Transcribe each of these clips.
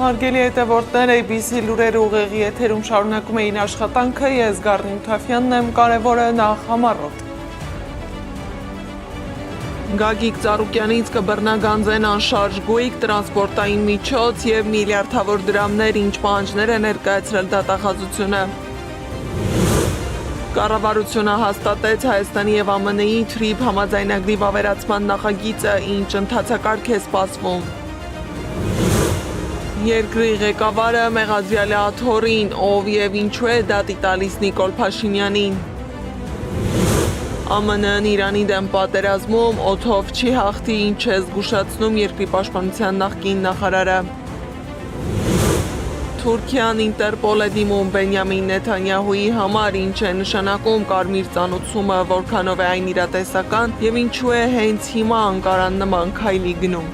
Հարգելի հետևորդներ, ABC լուրերը ուղեղի եթերում շարունակում էին աշխատանքը, ես Գառնի Ութաֆյանն եմ, կարևորը նախ համառոտ։ Գագիկ Ծառուկյանից կբռնագանձեն անշարժ գույք, տրանսպորտային միջոց և միլիարդավոր դրամներ, ինչ պահանջներ է ներկայացրել դատախազությունը։ Կառավարությունը հաստատեց Հայաստանի և ԱՄՆ-ի TRIP համաձայնագրի վավերացման նախագիծը, ինչ ընթացակարգ է սպասվում։ Երկրի ղեկավարը մեղադրյալ է աթոռին, ով և ինչու է դատի տալիս Նիկոլ Փաշինյանին։ ԱՄՆ-ն Իրանի դեմ պատերազմում օդով չի հաղթի, ինչ է զգուշացնում երկրի պաշտպանության նախկին նախարարը։ Թուրքիան Ինտերպոլ է դիմում Բենյամին Նեթանյահուի համար, ինչ է նշանակում կարմիր ծանուցումը, որքանով է այն իրատեսական և ինչու է հենց հիմա Անկարան նման քայլի գնում։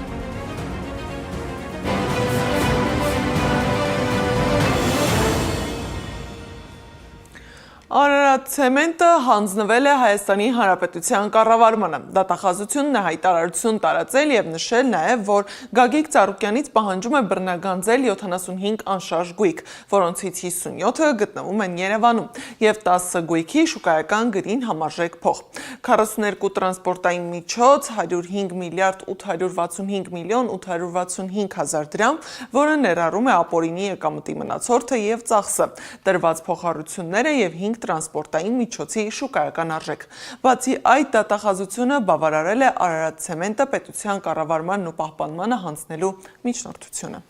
Արարատ ցեմենտը հանձնվել է Հայաստանի Հանրապետության կառավարմանը։ Դատախազությունն է հայտարարություն տարածել և նշել նաև, որ Գագիկ Ծառուկյանից պահանջում է բռնագանձել 75 անշարժ գույք, որոնցից 57-ը գտնվում են Երևանում, և 10 գույքի շուկայական գնին համարժեք փող։ 42 տրանսպորտային միջոց, 105 միլիարդ 865 միլիոն 865 հազար դրամ, որը ներառում է ապօրինի եկամտի մնացորդը և ծախսը, տրված փոխհարությունները և 5 տրանսպորտային միջոցի շուկայական արժեք։ Բացի այդ, դատախազությունը բավարարել է Արարատ ցեմենտը պետության կառավարմանն ու պահպանմանը հանձնելու միջնորդությունը։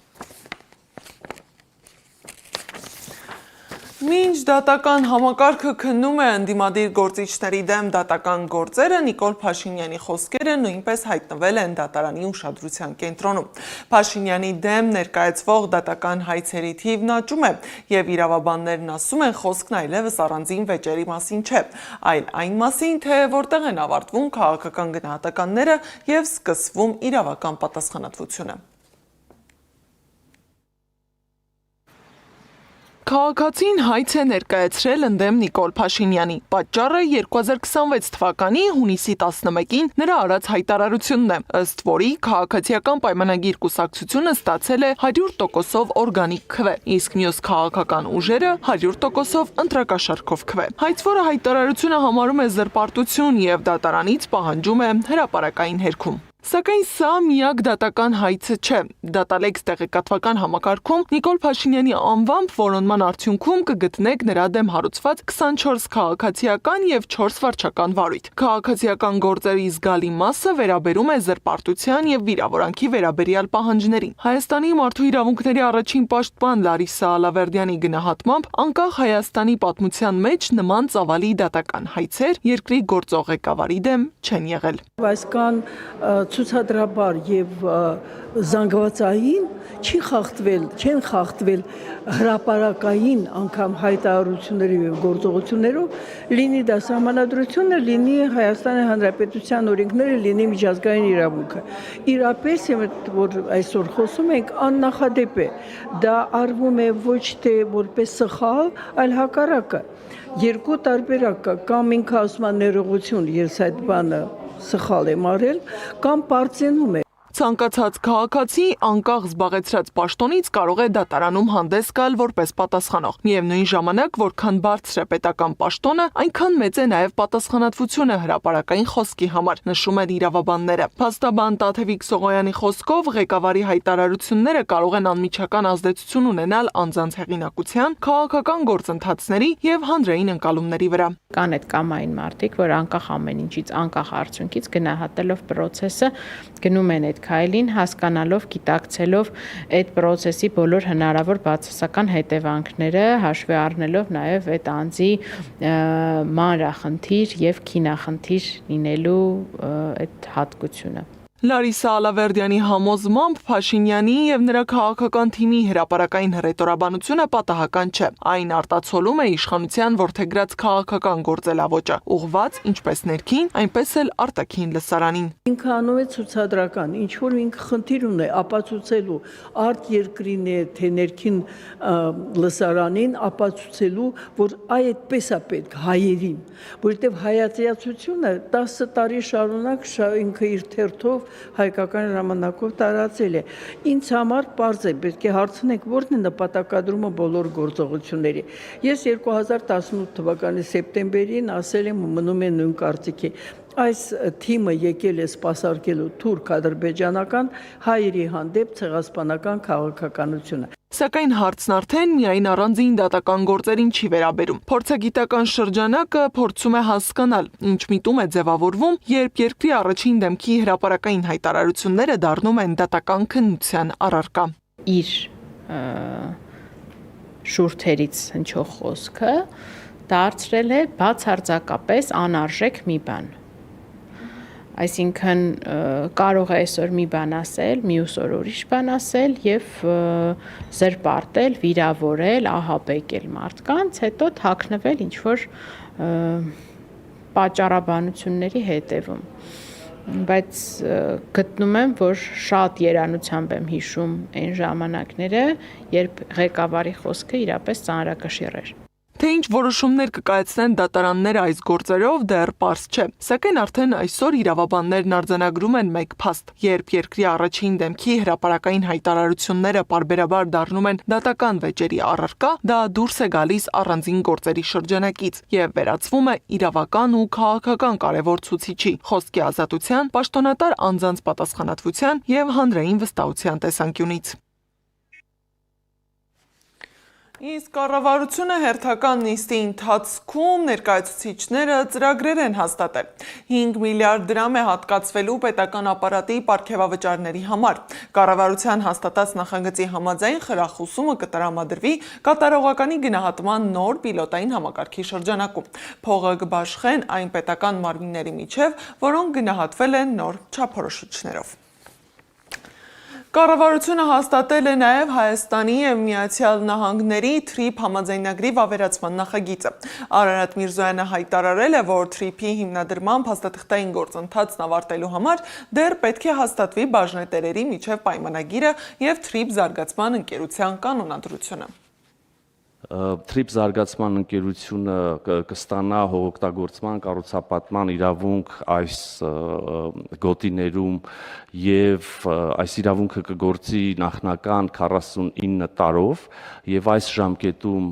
Մինչ դատական համակարգը քննում է ընդդիմադիր գործիչների դեմ դատական գործերը, Նիկոլ Փաշինյանի խոսքերը նույնպես հայտնվել են դատարանի ուշադրության կենտրոնում։ Փաշինյանի դեմ ներկայացվող դատական հայցերի թիվն աճում է, և իրավաբաններն ասում են, խոսքն այլևս առանձին վեճերի մասին չէ, այլ այն մասին, թե որտեղ են ավարտվում քաղաքական գնահատականները և սկսվում իրավական պատասխանատվությունը։ Քաղաքացին հայց է ներկայացրել ընդդեմ Նիկոլ Փաշինյանի։ Պատճառը 2026 թվականի հունիսի 11-ին նրա արած հայտարարությունն է, ըստ որի քաղաքացիական պայմանագիր կուսակցությունը ստացել է 100%-ով օրգանիկ քվե, իսկ մյուս քաղաքական ուժերը 100%-ով ընտրակաշառքով քվե։ Հայցվորը հայտարարությունը համարում է զրպարտություն և դատարանից պահանջում է հրապարակային հերքում։ Սակայն սա միակ դատական հայցը չէ։ Դատալեքս տեղեկատվական համակարգում Նիկոլ Փաշինյանի անվամբ որոնման արդյունքում կգտնեք նրա դեմ հարուցված 24 քաղաքացիական և 4 վարչական վարույթ։ Քաղաքացիական գործերի զգալի մասը վերաբերում է զրպարտության և վիրավորանքի վերաբերյալ պահանջներին։ Հայաստանի մարդու իրավունքների առաջին պաշտպան Լարիսա Ալավերդյանի գնահատմամբ, անկախ Հայաստանի պատմության մեջ նման ծավալի դատական հայցեր երկրի գործող ղեկավարի դեմ չեն եղել։ Բայց կան ցուցադրաբար եւ զանգվածային չեն խախտվել հրապարակային անգամ հայտարարությունների եւ գործողություններով, լինի դա սահմանադրությունը, լինի Հայաստանի Հանրապետության օրենքները, լինի միջազգային իրավունքը։ Իրապես որ այսօր խոսում ենք, աննախադեպ է։ Դա արվում է ոչ թե որպես սխալ, այլ հակառակը։ Երկու տարբերակ կա, կամ ինքը ասում է ներողություն, ես այդ բանը սխալ եմ արել, կամ պարծենում է։ Ցանկացած քաղաքացի անկախ զբաղեցրած պաշտոնից կարող է դատարանում հանդես գալ որպես պատասխանող։ Միևնույն ժամանակ, որքան բարձր է պետական պաշտոնը, այնքան մեծ է նաև պատասխանատվությունը հրապարակային խոսքի համար, նշում են իրավաբանները։ Փաստաբան Տաթևիկ Սողոյանի խոսքով, ղեկավարի հայտարարությունները կարող են անմիջական ազդեցություն ունենալ անձանց հեղինակության, քաղաքական գործընթացների և հանրային ընկալումների վրա։ Կան այդ կամային մարդիկ, որ անկախ ամեն ինչից, անկախ արդյունքից գնահատելով պրոցեսը գնում են այդ քայլին, հասկանալով, գիտակցելով այդ պրոցեսի բոլոր հնարավոր բացասական հետևանքները, հաշվի առնելով նաև այդ անձի մանրախնդիր և քինախնդիր լինելու այդ հատկությունը։ Լարիսա Ալավերդյանի համոզմամբ Փաշինյանի և նրա քաղաքական թիմի հրապարակային հռետորաբանությունը պատահական չէ։ Այն արտացոլում է իշխանության որդեգրած քաղաքական գործելավոճը, ուղղված ինչպես ներքին, այնպես էլ արտաքին լսարանին։ Ինքը անում է ցուցադրական, ինչ որ ինքը խնդիր ունի ապացուցելու արտերկրին է, թե ներքին լսարանին ապացուցելու, որ այդպես է պետք հայերին, որովհետև հայացիացությունը 10 տարի շարունակ ինքը իր թերթով հայկական ժամանակով տարածել է։ Ինձ համար պարզ է, պետք է հարցնենք, որն է նպատակադրումը բոլոր գործողությունների։ Ես 2018 թվականի սեպտեմբերին ասել եմ ու մնում է նույն կարծիքի։ Այս թիմը եկել է սպասարկելու թուրք-ադրբեջանական հայերի հանդեպ ցեղասպանական քաղաքականությունը։ Սակայն հարցն արդեն միայն առանձին դատական գործերին չի վերաբերում։ Փորձագիտական շրջանակը փորձում է հասկանալ, ինչ միտում է ձևավորվում, երբ երկրի առաջին դեմքի հրապարակային հայտարարությունները դառնում են դատական քննության առարկա։ Իր շուրթերից հնչող խոսքը դարձրել է բացարձակապես անարժեք մի բան։ Այսինքն կարող է այսօր մի բան ասել, մյուս օր ուրիշ բան ասել եւ զրպարտել, վիրավորել, ահաբեկել մարդկանց, հետո թաքնվել ինչ որ պատճառաբանությունների հետևում։ Բայց գտնում եմ, որ շատ երանությամբ եմ հիշում այն ժամանակները, երբ ղեկավարի խոսքը իրապես ծանրակշիռ էր։ Թե ինչ որոշումներ կկայացնեն դատարանները այս գործերով դեռ պարզ չէ, սակայն արդեն այսօր իրավաբաններն արձանագրում են մեկ փաստ, երբ երկրի առաջին դեմքի հրապարակային հայտարարությունները պարբերաբար դառնում են դատական վեճերի առարկա, դա դուրս է գալիս առանձին գործերի շրջանակից եւ վերածվում է իրավական ու քաղաքական կարևոր ցուցիչի, խոսքի ազատության, պաշտոնատար անձանց պատասխանատվության եւ հանրային վստահության տեսանկյունից։ Իսկ կառավարությունը հերթական նիստի ընթացքում ներկայացուցիչները ծրագրեր են հաստատել։ 5 միլիարդ դրամ է հատկացվելու պետական ապարատի պարգևավճարների համար։ Կառավարության հաստատած նախագծի համաձայն խրախուսումը կտրամադրվի կատարողականի գնահատման նոր պիլոտային համակարգի շրջանակում։ Փողը կբաշխեն այն պետական մարմինների միջև, որոնք գնահատվել են նոր չափորոշիչներով։ Կառավարությունը հաստատել է նաև Հայաստանի և Միացյալ Նահանգների TRIP համաձայնագրի վավերացման նախագիծը։ Արարատ Միրզոյանը հայտարարել է, որ TRIP-ի հիմնադրման փաստաթղթային գործընթացն ավարտելու համար դեռ պետք է հաստատվի բաժնետերերի միջև պայմանագիրը և TRIP զարգացման ընկերության կանոնադրությունը։ TRIP զարգացման ընկերությունը կստանա հողօգտագործման կառուցապատման իրավունք այս գոտիներում եւ այս իրավունքը կգործի նախնական 49 տարով եւ այս ժամկետում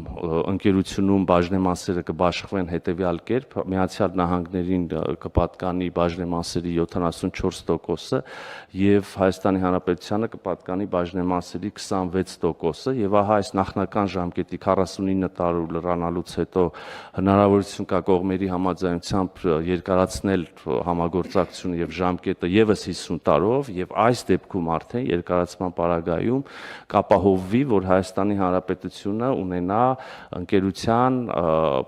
ընկերությունում բաժնեմասերը կբաշխվեն հետեւյալ կերպ Միացյալ Նահանգներին կպատկանի բաժնեմասերի 74%-ը եւ Հայաստանի Հանրապետությանը կպատկանի բաժնեմասերի 26%-ը եւ ահա այս նախնական ժամկետի 49 տարով լրանալուց հետո հնարավորություն կա կողմերի համաձայնությամբ երկարացնել համագործակցությունը եւ ժամկետը եւս 50 տարով եւ այս դեպքում արդեն երկարացման պարագայում կապահովվի, որ Հայաստանի Հանրապետությունը ունենա ընկերության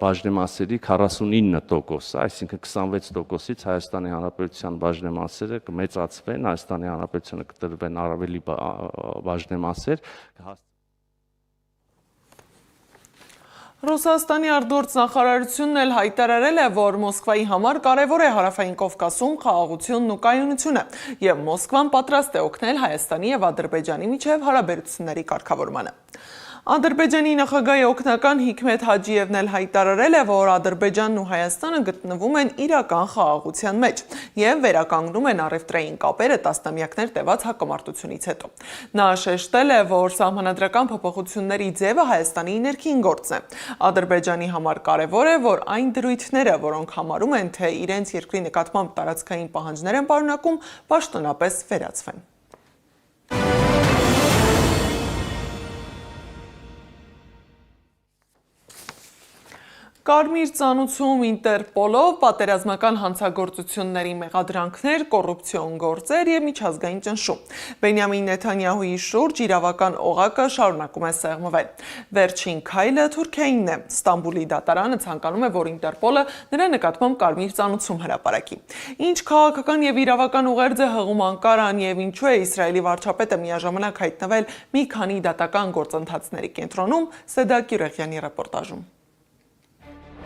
բաժնեմասերի 49%, այսինքն 26%-ից Հայաստանի Հանրապետության բաժնեմասերը կմեծացվեն, Հայաստանի Հանրապետությունը կտրվեն ավելի բաժնեմասեր, Ռուսաստանի արտգործնախարարությունն էլ հայտարարել է, որ Մոսկվայի համար կարևոր է Հարավային Կովկասում խաղաղությունն ու կայունությունը, եւ Մոսկվան պատրաստ է օգնել Հայաստանի եւ Ադրբեջանի միջև հարաբերությունների կարգավորմանը։ Ադրբեջանի նախագահի օգնական Հիկմետ Հաջիևն էլ հայտարարել է, որ Ադրբեջանն ու Հայաստանը գտնվում են իրական խաղաղության մեջ եւ վերականգնում են առևտրային կապերը տասնամյակներ տևած հակամարտությունից հետո։ Նա շեշտել է, որ սահմանադրական փոփոխությունների ձևը Հայաստանի ներքին գործն է։ Ադրբեջանի համար կարևոր է, որ այն դրույթները, որոնք համարում են, թե իրենց երկրի նկատմամբ տարածքային պահանջներ են պարունակում, պաշտոնապես վերացվեն։ Կարմիր ծանուցում Ինտերպոլով պատերազմական հանցագործությունների մեղադրանքներ, կոռուպցիոն գործեր եւ միջազգային ճնշում։ Բենյամին Նեթանյահուի շուրջ իրավական օղակը շարունակում է սեղմվել։ Վերջին քայլը Թուրքիայինն է։ Ստամբուլի դատարանը ցանկանում է, որ Ինտերպոլը նրա նկատմամբ կարմիր ծանուցում հրապարակի։ Ինչ քաղաքական եւ իրավական ուղերձ է հղում Անկարան եւ ինչու է Իսրայելի վարչապետը միաժամանակ հայտնվել մի քանի դատական գործընթացների կենտրոնում, Սեդակ Յուրեղյանի ռեպորտաժում։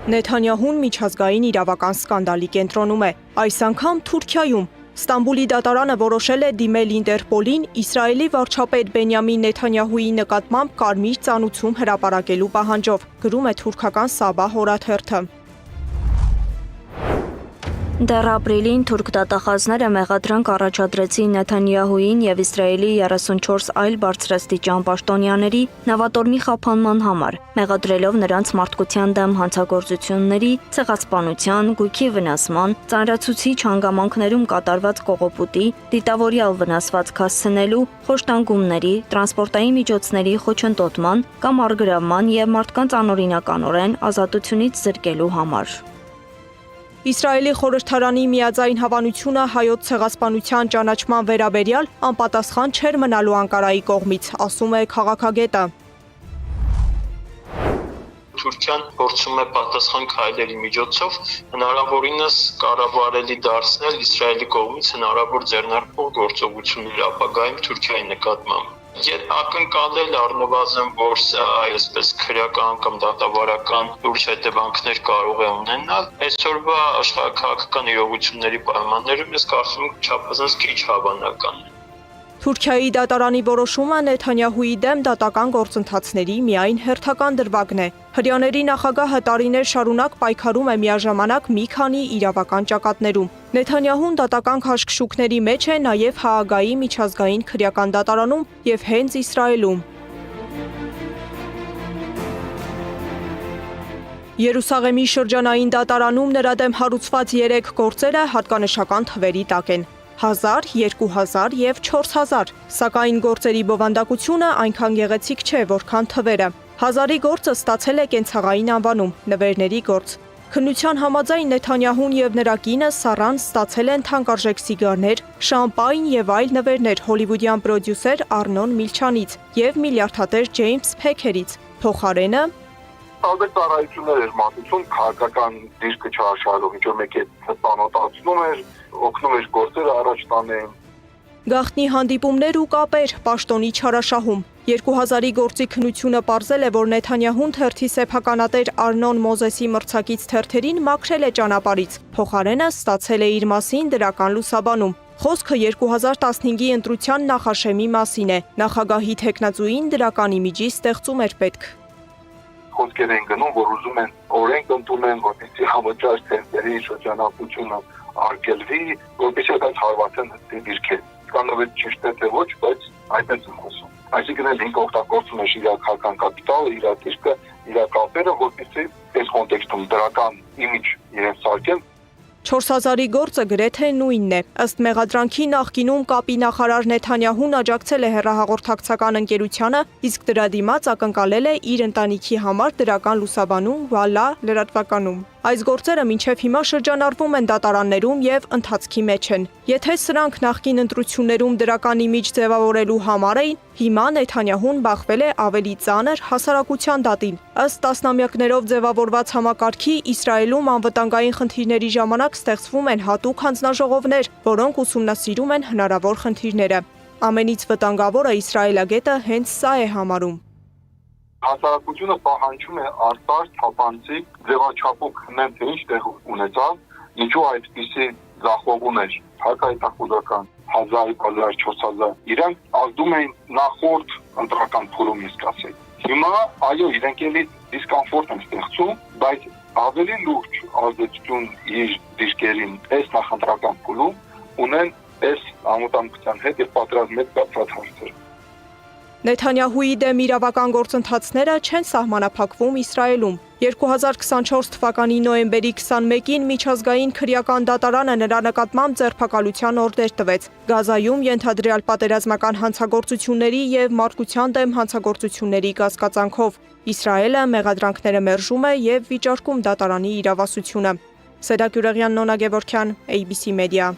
Նեթանյահուն միջազգային իրավական սկանդալի կենտրոնում է, այս անգամ Թուրքիայում։ Ստամբուլի դատարանը որոշել է դիմել Ինտերպոլին Իսրայելի վարչապետ Բենյամին Նեթանյահուի նկատմամբ կարմիր ծանուցում հրապարակելու պահանջով, գրում է թուրքական Սաբահ օրաթերթը։ Դեռ ապրիլին թուրք դատախազները մեղադրանք առաջադրեցին Նեթանյահուին եւ Իսրայելի 34 այլ բարձրաստիճան պաշտոնյաների նավատորմի խափանման համար, մեղադրելով նրանց մարդկության դեմ հանցագործությունների, ցեղասպանության, գույքի վնասման, ծանրացուցիչ հանգամանքներում կատարված կողոպուտի, դիտավորյալ վնասվածք հասցնելու, խոշտանգումների, տրանսպորտային միջոցների խոչընդոտման կամ առգրավման եւ մարդկանց անօրինականորեն ազատությունից զրկելու համար։ Իսրայելի խորհրդարանի միաձայն հավանությունը հայոց ցեղասպանության ճանաչման վերաբերյալ անպատասխան չէր մնալու Անկարայի կողմից, ասում է քաղաքագետը։ Թուրքիան փորձում է պատասխան քայլերի միջոցով հնարավորինս կառավարելի դարձնել Իսրայելի կողմից հնարավոր ձեռնարկող գործողություններ ապագայում Թուրքիայի նկատմամբ։ Եվ ակնկալել առնվազն որ այսպես քրեական կամ դատավարական լուրջ հետևանքներ կարող է ունենալ, այսօրվա աշխարհաքաղաքական իրողությունների պայմաններում ես կարծում եմ չափազանց քիչ հավանական է։ Թուրքիայի դատարանի որոշումը Նեթանյահուի դեմ դատական գործընթացների միայն հերթական դրվագն է։ Հրեաների նախագահը տարիներ շարունակ պայքարում է միաժամանակ մի քանի իրավական ճակատներում։ Նեթանյահուն դատական քաշքշուկների մեջ է նաև Հաագայի միջազգային քրեական դատարանում եւ հենց Իսրայելում։ Երուսաղեմի շրջանային դատարանում նրա դեմ հարուցված 3 գործերը հատկանշական թվերի տակ են։ 1000, 2000 եւ 4000, սակայն գործերի բովանդակությունը այնքան գեղեցիկ չէ, որքան թվերը։ 1000-ի գործը ստացել է կենցաղային անվանում՝ նվերների գործ։ Քննության համաձայն Նեթանյահուն եւ նրա կինը Սարան ստացել են թանկարժեք սիգարներ, շամպայն եւ այլ նվերներ հոլիվուդյան պրոդյուսեր Արնոն Միլչանից եւ միլիարդատեր Ջեյմս Փեքերից։ Փոխարենը տարբեր ծառայություններ էր մատուցում, քաղաքական դիրքը չարաշահելով, ինչ որ մեկը ծանոթացնում էր, օգնում էր գործերը առաջ տանեն։ Գաղտնի հանդիպումներ ու կապեր, պաշտոնի չարաշահում։ 2000-ի գործի քննությունը պարզել է, որ Նեթանյահուն թերթի սեփականատեր Արնոն Մոզեսի մրցակից թերթերին մաքրել է ճանապարհից, փոխարենը ստացել է իր մասին դրական լուսաբանում։ Խոսքը 2015-ի ընտրության նախաշեմի մասին է։ Նախագահի թեկնածուին դրական իմիջի ստեղծում էր պետք։ Խոսքեր են գնում, որ ուզում են օրենք ընդունել, որպեսզի համաճար ցենտրի շրջանակությունը արգելվի, որպեսզի դա հարվածեն դիրքեր։ Կանոնով ճիշտ է թե ոչ, բայց այդպես եմ խոսում։ Այսինքն էլ ինքը օգտագործում է իր քաղաքական կապիտալը, իր դիրքը, իր կապերը, որպեսզի այս կոնտեքստում դրական իմիջ իրեն սարքեն։ 4000-ի գործը գրեթե նույնն է։ Ըստ մեղադրանքի նախկինում կապի նախարար Նեթանյահուն աջակցել է հեռահաղորդակցական ընկերությանը, իսկ դրա դիմաց ակնկալել է իր ընտանիքի համար դրական լուսաբանում Վալա լրատվականում։ Այս գործերը մինչև հիմա շրջանառվում են դատարաններում եւ ընթացքի մեջ են։ Եթե սրանք նախկին ընտրություններում դրական իմիջ ձևավորելու համար էին, հիմա Նեթանյահուն բախվել է ավելի ծանր հասարակության դատին։ Ըստ տասնամյակներով ձևավորված համակարգի Իսրայելում անվտանգային խնդիրների ժամանակ ստեղծվում են հատուկ հանձնաժողովներ, որոնք ուսումնասիրում են հնարավոր խնդիրները։ Ամենից վտանգավորը Իսրայելագետը հենց սա է համարում։ Հասարակությունը պահանջում է արտար թափանցիկ ձևաչափով քննեն, թե ինչ տեղ ունեցավ, ինչու այդպիսի ձախողումներ, հակահետախուզական 1000, 4000, իրանք ազդում էին նախորդ ընտրական փուլում իսկ ասել։ Հիմա այո, իրենք էլի դիսկոմֆորտ են ստեղծում, բայց ավելի լուրջ ազդեցություն իր դիրքերին այս նախընտրական փուլում ունեն այս անվտանգության հետ եւ պատերազմի հետ կապված հարցեր։ Նեթանյահուի դեմ իրավական գործընթացները չեն սահմանափակվում Իսրայելում։ 2024 թվականի նոյեմբերի 21-ին միջազգային քրեական դատարանը նրա նկատմամբ ձերբակալության օրդեր տվեց։ Գազայում ենթադրյալ պատերազմական հանցագործությունների եւ մարդկության դեմ հանցագործությունների կասկածանքով։ Իսրայելը մեղադրանքները մերժում է եւ վիճարկում դատարանի իրավասությունը։ Սեդա Գյուրեղյան, Նոնա Գևորքյան, ABC Media։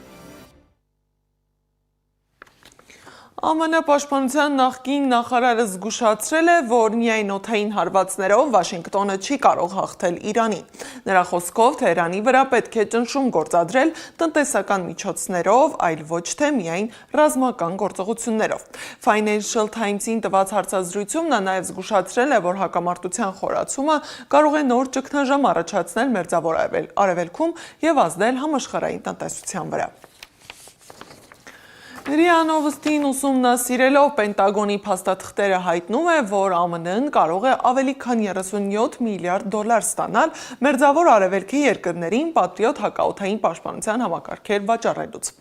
ԱՄՆ պաշտպանության նախկին նախարարը զգուշացրել է, որ միայն օդային հարվածներով Վաշինգտոնը չի կարող հաղթել Իրանին։ Նրա խոսքով Թեհրանի վրա պետք է ճնշում գործադրել տնտեսական միջոցներով, այլ ոչ թե միայն ռազմական գործողություններով։ Financial Times-ին տված հարցազրույցում նա նաև զգուշացրել է, որ հակամարտության խորացումը կարող է նոր ճգնաժամ առաջացնել Մերձավոր Արևելքում եւ ազդել համաշխարհային տնտեսության վրա։ ՌԻԱ Նովոստին ուսումնասիրելով Պենտագոնի փաստաթղթերը հայտնում է, որ ԱՄՆ-ն կարող է ավելի քան 37 միլիարդ դոլար ստանալ Մերձավոր Արևելքի երկրներին պատրիոտ հակաօդային պաշտպանության համակարգեր վաճառելուց։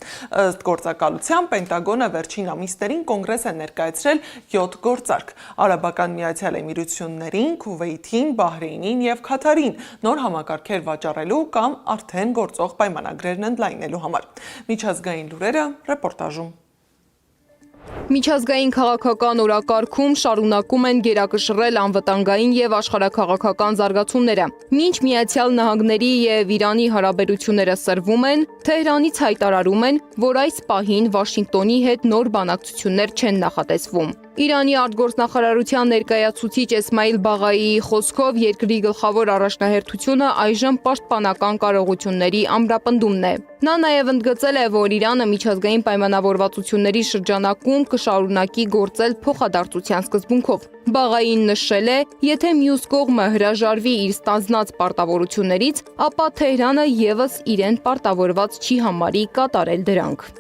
Ըստ գործակալության Պենտագոնը վերջին ամիսներին կոնգրես է ներկայացրել 7 գործարք՝ Արաբական Միացյալ Էմիրություններին, Քուվեյթին, Բահրեյնին և Քաթարին նոր համակարգեր վաճառելու կամ արդեն գործող պայմանագրերն ընդլայնելու համար։ Միջազգային լուրերը ռեպորտաժում։ Միջազգային քաղաքական օրակարգում շարունակում են գերակշռել անվտանգային եւ աշխարհաքաղաքական զարգացումները։ Մինչ Միացյալ Նահանգների եւ Իրանի հարաբերությունները սրվում են, Թեհրանից հայտարարում են, որ այս պահին Վաշինգտոնի հետ նոր բանակցություններ չեն նախատեսվում։ Իրանի արտգործնախարարության ներկայացուցիչ Էսմայիլ Բաղայիի խոսքով երկրի գլխավոր առաջնահերթությունը այժմ պաշտպանական կարողությունների ամրապնդումն է։ Նա նաև ընդգծել է, որ Իրանը միջազգային պայմանավորվածությունների շրջանակում կշարունակի գործել փոխադարձության սկզբունքով։ Բաղային նշել է, եթե մյուս կողմը հրաժարվի իր ստանձնած պարտավորություններից, ապա Թեհրանը եւս իրեն պարտավորված չի համարի կատարել դրանք։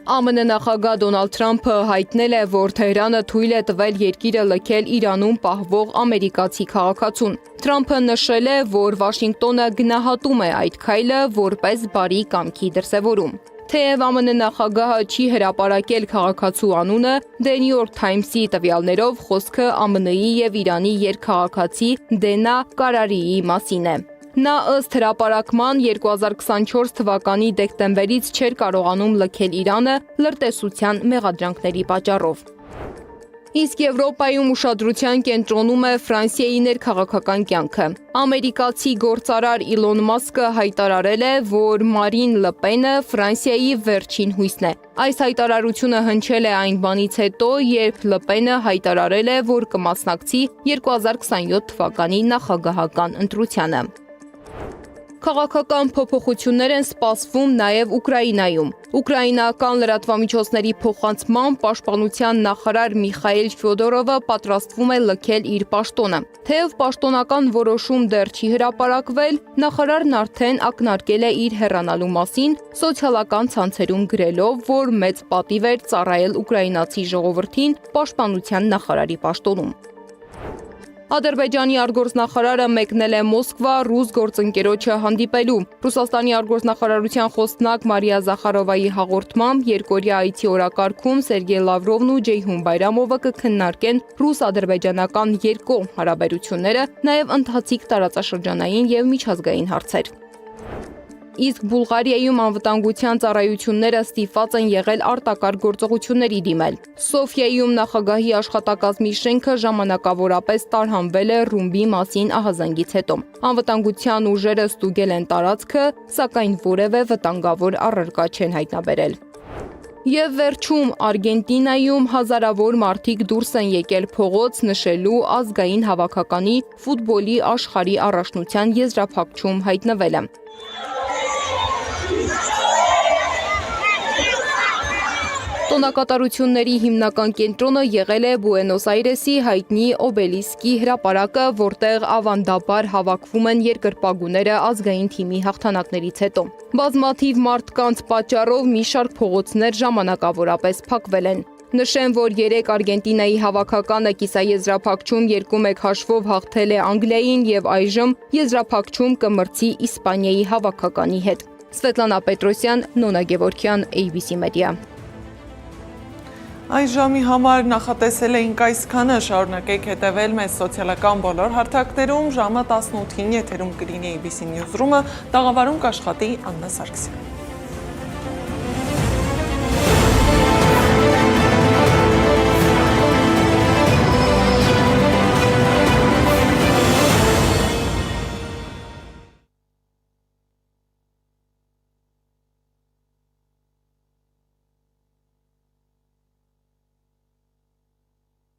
ԱՄՆ նախագահ Դոնալդ Թրամփը հայտնել է, որ Թեհրանը թույլ է տվել երկիրը լքել Իրանում պահվող ամերիկացի քաղաքացուն։ Թրամփը նշել է, որ Վաշինգտոնը գնահատում է այդ քայլը որպես բարի կամքի դրսևորում։ Թեև ԱՄՆ նախագահը չի հրապարակել քաղաքացու անունը, The New York Times-ի տվյալներով խոսքը ԱՄՆ-ի եւ Իրանի երկքաղաքացի Դենա Կարարիի մասին է։ Նա ըստ հրապարակման 2024 թվականի դեկտեմբերից չէր կարողանում լքել Իրանը լրտեսության մեղադրանքների պատճառով։ Իսկ Եվրոպայում ուշադրության կենտրոնում է Ֆրանսիայի ներքաղաքական կյանքը։ Ամերիկացի գործարար Իլոն Մասկը հայտարարել է, որ Մարին Լը Պենը Ֆրանսիայի վերջին հույսն է։ Այս հայտարարությունը հնչել է այն բանից հետո, երբ Լը Պենը հայտարարել է, որ կմասնակցի 2027 թվականի նախագահական ընտրությանը։ Քաղաքական փոփոխություններ են սպասվում նաև Ուկրաինայում։ Ուկրաինական լրատվամիջոցների փոխանցման պաշտպանության նախարար Միխայել Ֆյոդորովը պատրաստվում է լքել իր պաշտոնը։ Թեև պաշտոնական որոշում դեռ չի հրապարակվել, նախարարն արդեն ակնարկել է իր հեռանալու մասին, սոցիալական ցանցերում գրելով, որ մեծ պատիվ էր ծառայել ուկրաինացի ժողովրդին պաշտպանության նախարարի պաշտոնում։ Ադրբեջանի արտգործնախարարը մեկնել է Մոսկվա ռուս գործընկերոջը հանդիպելու։ Ռուսաստանի արտգործնախարարության խոսնակ Մարիա Զախարովայի հաղորդմամբ երկօրյա այցի օրակարգում Սերգեյ Լավրովն ու Ջեյհուն Բայրամովը կքննարկեն ռուս-ադրբեջանական երկկողմ հարաբերությունները, նաև ընթացիկ տարածաշրջանային եւ միջազգային հարցեր։ Իսկ Բուլղարիայում անվտանգության ծառայությունները ստիպված են եղել արտակարգ գործողությունների դիմել։ Սոֆիայում նախագահի աշխատակազմի շենքը ժամանակավորապես տարհանվել է ռումբի մասին ահազանգից հետո։ Անվտանգության ուժերը ստուգել են տարածքը, սակայն որևէ վտանգավոր առարկա չեն հայտնաբերել։ Եվ վերջում Արգենտինայում հազարավոր մարդիկ դուրս են եկել փողոց նշելու ազգային հավաքականի ֆուտբոլի աշխարհի առաջնության եզրափակչում հայտնվելը։ Տոնակատարությունների հիմնական կենտրոնը եղել է Բուենոս Այրեսի հայտնի Օբելիսկի հրապարակը, որտեղ ավանդաբար հավաքվում են երկրպագուները ազգային թիմի հաղթանակներից հետո։ Բազմաթիվ մարդկանց պատճառով մի շարք փողոցներ ժամանակավորապես փակվել են։ Նշեմ, որ 3 Արգենտինայի հավաքականը կիսաեզրափակչում 2-1 հաշվով հաղթել է Անգլիային եւ այժմ եզրափակչում կմրցի Իսպանիայի հավաքականի հետ։ Սվետլանա Պետրոսյան, Նոնա Գևորքյան, ABC Media։ Այս ժամի համար նախատեսել էինք այսքանը, շարունակեք հետևել մեզ սոցիալական բոլոր հարթակներում, ժամը 18-ին եթերում կլինի ABC Newsroom-ը, տաղավարում կաշխատի Աննա Սարգսյան։